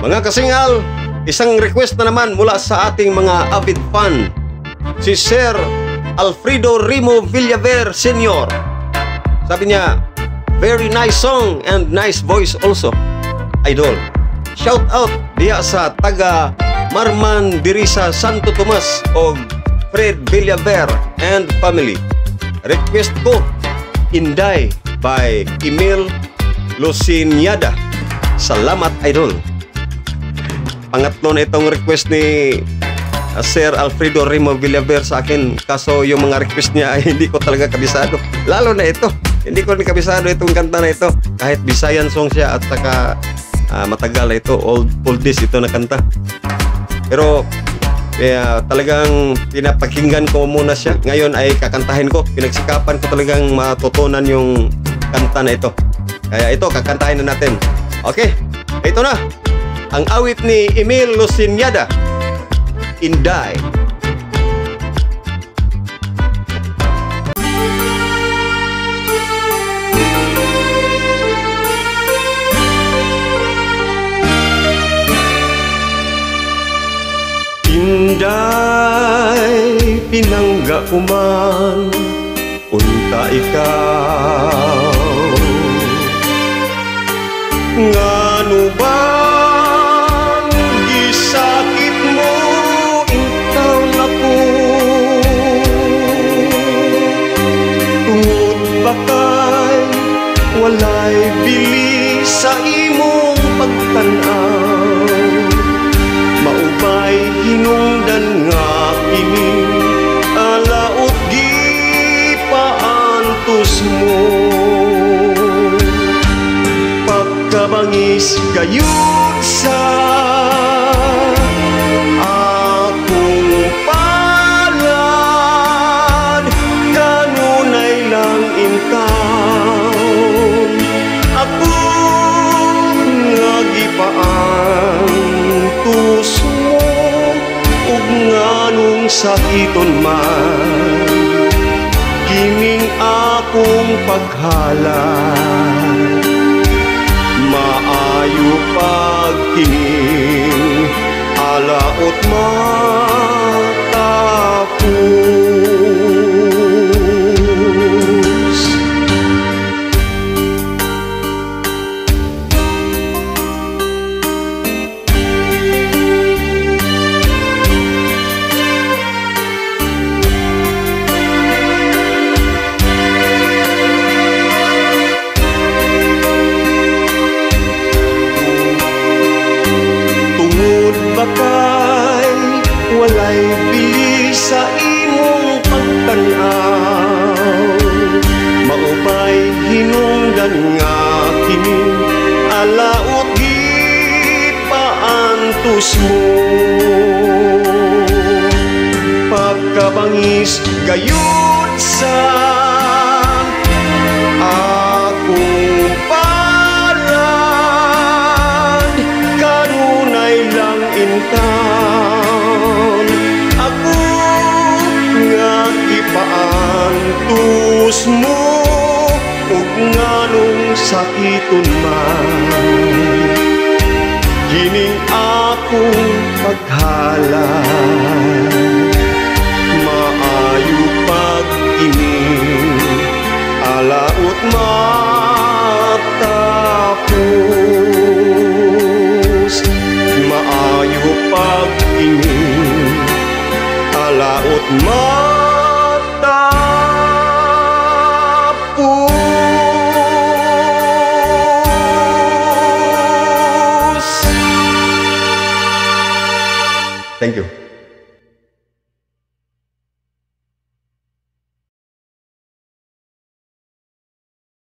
Mga kasingal, isang request na naman mula sa ating mga avid fan, si Sir Alfredo Rimo Villaver Sr. Sabi niya, very nice song and nice voice also, idol. Shout out diya sa taga Marman diri sa Santo Tomas o Fred Villaver and family. Request ko, Inday by Emil Luciniada. Salamat, idol. Pangatlo na itong request ni Sir Alfredo Rimo Villaver sa akin. Kaso yung mga request niya ay hindi ko talaga kabisado. Lalo na ito. Hindi ko rin kabisado itong kanta na ito. Kahit Bisayan song siya at saka matagal na ito. Oldies ito na kanta. Pero talagang pinapakinggan ko muna siya. Ngayon ay kakantahin ko. Pinagsikapan ko talagang matutunan yung kanta na ito. Kaya ito, kakantahin na natin. Okay, ito na. Ang awit ni Emil Luciniada, Inday. Inday, pinangga ko man, unta ikaw. Ngano ba gisakit mo ikaw ako? Tungod ba kay walay bili sa imong pagtanaw? Maubay hinungdan nga kini alaot gi paantos mo. Pagkabangis gayud sa akong palad, kanunay lang inkaw ako nga gipaantos mo, ug nganong sakiton man kining akong paghalad. Maayo pagkining alaot matapos. Bakay walay bili sa imong pagtanaw, maubay hinungdan nga kini alaot gi paantos mo. Pagkabangis gayud sa akong palad, kanunay lang intaon ako nga ipaantos mo, ug nganong sakiton man kining akong paghalad. Maayo pag-ining alaot matapos. Maayo pag-ining alaot matapos. Thank you.